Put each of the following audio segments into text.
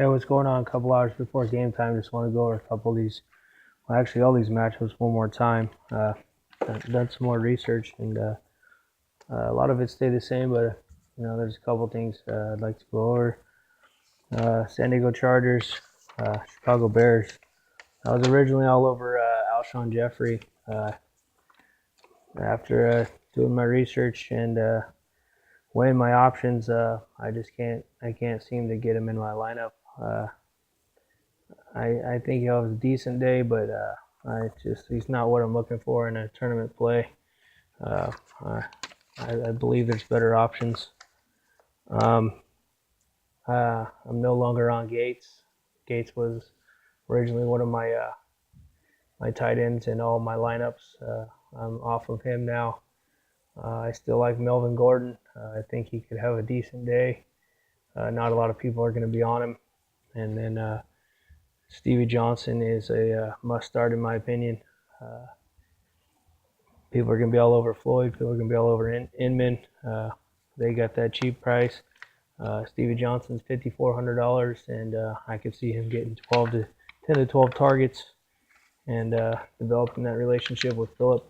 Hey, what's going on? A couple hours before game time, just want to go over a couple of these, well, actually all these matchups one more time. Done some more research, and a lot of it stayed the same, but there's a couple things I'd like to go over. San Diego Chargers, Chicago Bears. I was originally all over Alshon Jeffrey. After doing my research and weighing my options, I can't seem to get him in my lineup. I think he'll have a decent day, but he's not what I'm looking for in a tournament play. Uh, I believe there's better options. Um, I'm no longer on Gates. Gates was originally one of my tight ends in all my lineups. I'm off of him now. I still like Melvin Gordon. I think he could have a decent day. Not a lot of people are going to be on him. And then Stevie Johnson is a must start in my opinion. Uh, People are going to be all over Floyd. People are going to be all over Inman. They got that cheap price. Stevie Johnson's $5,400, and I could see him getting 10 to 12 targets and developing that relationship with Phillip.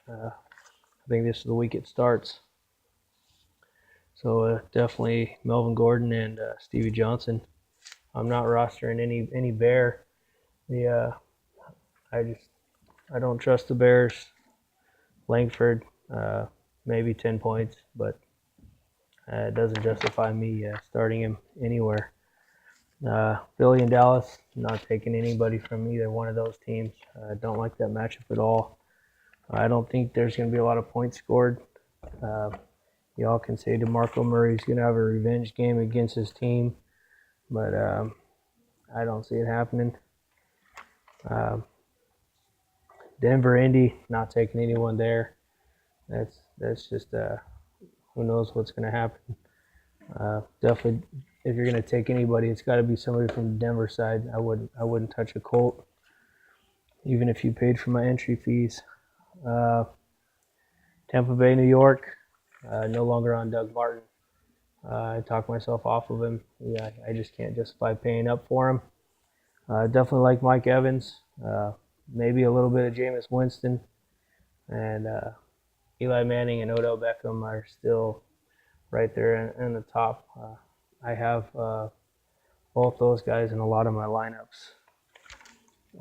I think this is the week it starts. So definitely Melvin Gordon and Stevie Johnson. I'm not rostering any Bear. The I don't trust the Bears. Langford, maybe 10 points, but it doesn't justify me starting him anywhere. Philly and Dallas, not taking anybody from either one of those teams. I don't like that matchup at all. I don't think there's going to be a lot of points scored. Y'all can say DeMarco Murray's going to have a revenge game against his team, but I don't see it happening. Denver, Indy, not taking anyone there. That's just who knows what's going to happen. Definitely, if you're going to take anybody, it's got to be somebody from the Denver side. I wouldn't touch a Colt, even if you paid for my entry fees. Tampa Bay, New York, no longer on Doug Martin. I talked myself off of him. Yeah, I just can't justify paying up for him. Definitely like Mike Evans. Maybe a little bit of Jameis Winston, and Eli Manning and Odell Beckham are still right there in the top. I have both those guys in a lot of my lineups.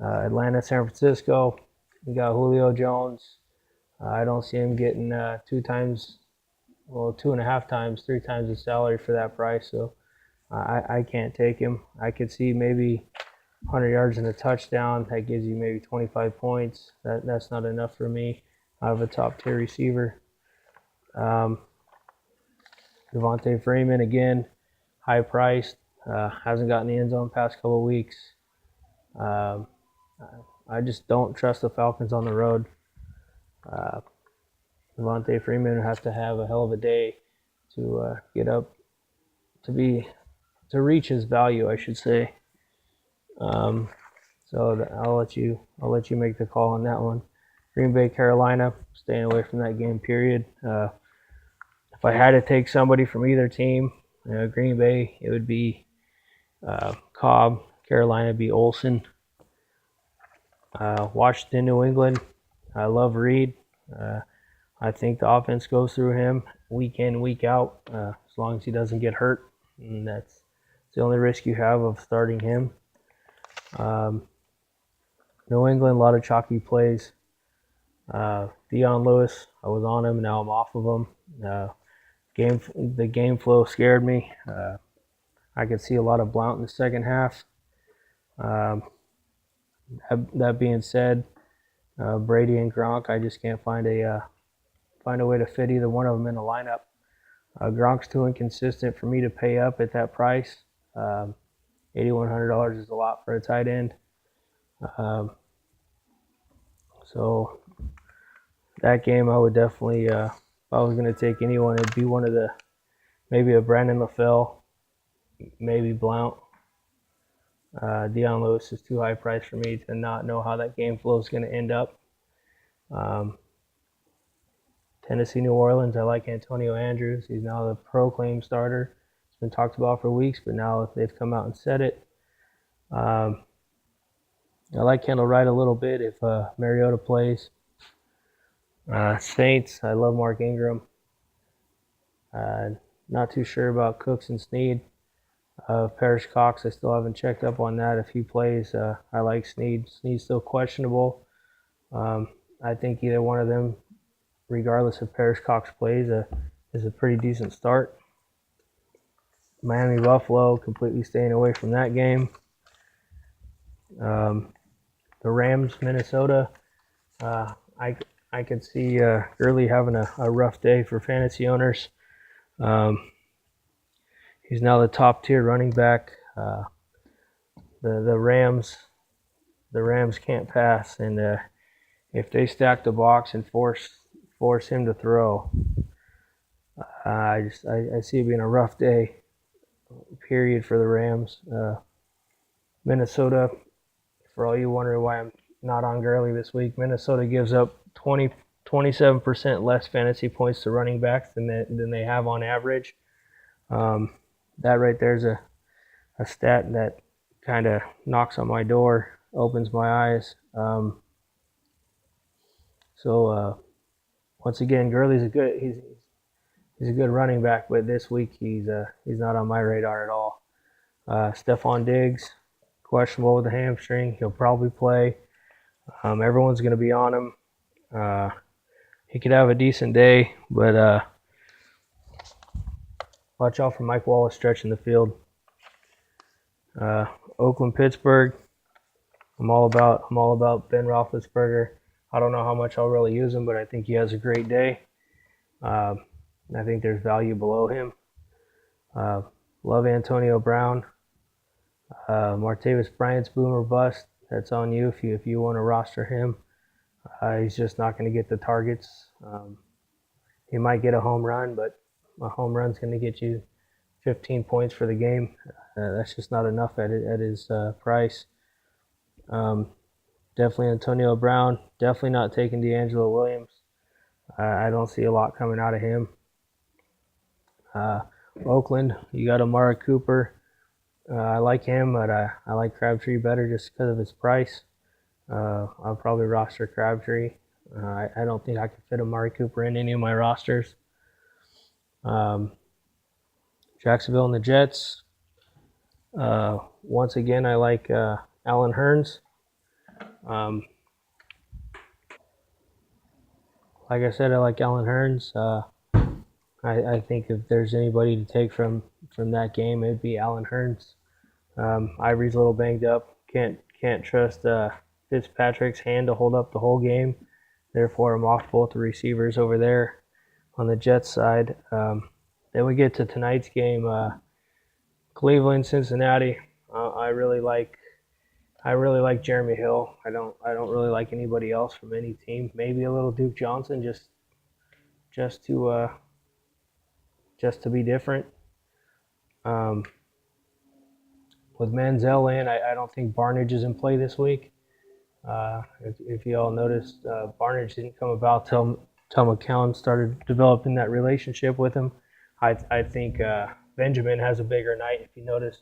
Atlanta, San Francisco, we got Julio Jones. I don't see him getting 2.5 times, 3 times the salary for that price, so I can't take him. I could see maybe 100 yards and a touchdown. That gives you maybe 25 points. That's not enough for me. I have a top tier receiver. Devontae Freeman, again, high priced. Hasn't gotten the end zone past couple of weeks. I just don't trust the Falcons on the road. Devontae Freeman would have to have a hell of a day to get up to reach his value, I should say. So I'll let you make the call on that one. Green Bay, Carolina, staying away from that game. Period. If I had to take somebody from either team, Green Bay, it would be Cobb. Carolina would be Olsen. Washington, New England. I love Reed. I think the offense goes through him week in, week out, as long as he doesn't get hurt. And that's the only risk you have of starting him. New England, a lot of chalky plays. Dion Lewis, I was on him, now I'm off of him. The game flow scared me. I could see a lot of Blount in the second half. That being said, Brady and Gronk, I just can't find a way to fit either one of them in the lineup. Gronk's too inconsistent for me to pay up at that price. $8,100 is a lot for a tight end. So that game, I would definitely, if I was going to take anyone, it'd be maybe a Brandon LaFell, maybe Blount. Dion Lewis is too high priced for me to not know how that game flow is going to end up. Tennessee, New Orleans, I like Antonio Andrews. He's now the proclaimed starter. He's been talked about for weeks, but now they've come out and said it. I like Kendall Wright a little bit if Mariota plays. Saints, I love Mark Ingram. Not too sure about Cooks and Snead. Parrish Cox, I still haven't checked up on that. If he plays, I like Snead. Snead's still questionable. I think either one of them, regardless if Parrish Cox plays, is a pretty decent start. Miami Buffalo, completely staying away from that game. The Rams Minnesota, I could see Gurley having a rough day for fantasy owners. He's now the top tier running back. The Rams can't pass, and if they stack the box and force him to throw, I see it being a rough day. Period for the Rams. Minnesota, for all you wondering why I'm not on Gurley this week, Minnesota gives up 27% less fantasy points to running backs than they have on average. That right there is a stat that kind of knocks on my door, opens my eyes. So once again, Gurley's he's a good running back, but this week he's not on my radar at all. Stephon Diggs, questionable with a hamstring. He'll probably play. Everyone's going to be on him. He could have a decent day, but watch out for Mike Wallace stretching the field. Oakland, Pittsburgh. I'm all about Ben Roethlisberger. I don't know how much I'll really use him, but I think he has a great day. I think there's value below him. Love Antonio Brown. Martavis Bryant's boom or bust. That's on you if you want to roster him. He's just not going to get the targets. He might get a home run, but a home run's going to get you 15 points for the game. That's just not enough at his price. Definitely Antonio Brown. Definitely not taking D'Angelo Williams. I don't see a lot coming out of him. Oakland, you got Amari Cooper. I like him, but I like Crabtree better just because of his price. I'll probably roster Crabtree. I don't think I could fit Amari Cooper in any of my rosters. Jacksonville and the Jets. Once again, I like Allen Hurns. Like I said, I like Allen Hurns. I think if there's anybody to take from that game, it'd be Allen Hurns. Ivory's a little banged up. Can't trust Fitzpatrick's hand to hold up the whole game. Therefore, I'm off both the receivers over there on the Jets side. Then we get to tonight's game, Cleveland, Cincinnati. I really like Jeremy Hill. I don't really like anybody else from any team. Maybe a little Duke Johnson just to be different. With Manziel in, I don't think Barnidge is in play this week. If you all noticed, Barnidge didn't come about till McCown started developing that relationship with him. I think Benjamin has a bigger night. If you notice,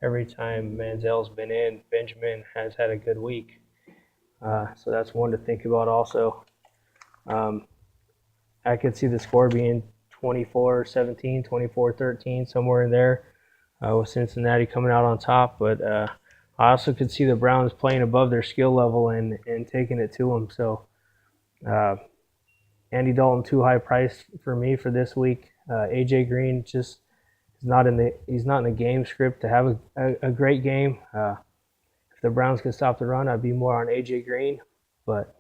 every time Manziel's been in, Benjamin has had a good week. So that's one to think about also. I could see the score being 24-17, 24-13, somewhere in there, with Cincinnati coming out on top. But I also could see the Browns playing above their skill level and taking it to them. So Andy Dalton, too high price for me for this week. AJ Green just he's not in the game script to have a great game. If the Browns can stop the run, I'd be more on AJ Green, but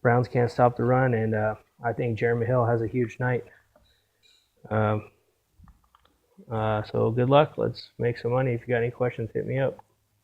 Browns can't stop the run, and I think Jeremy Hill has a huge night. So good luck. Let's make some money. If you got any questions, hit me up.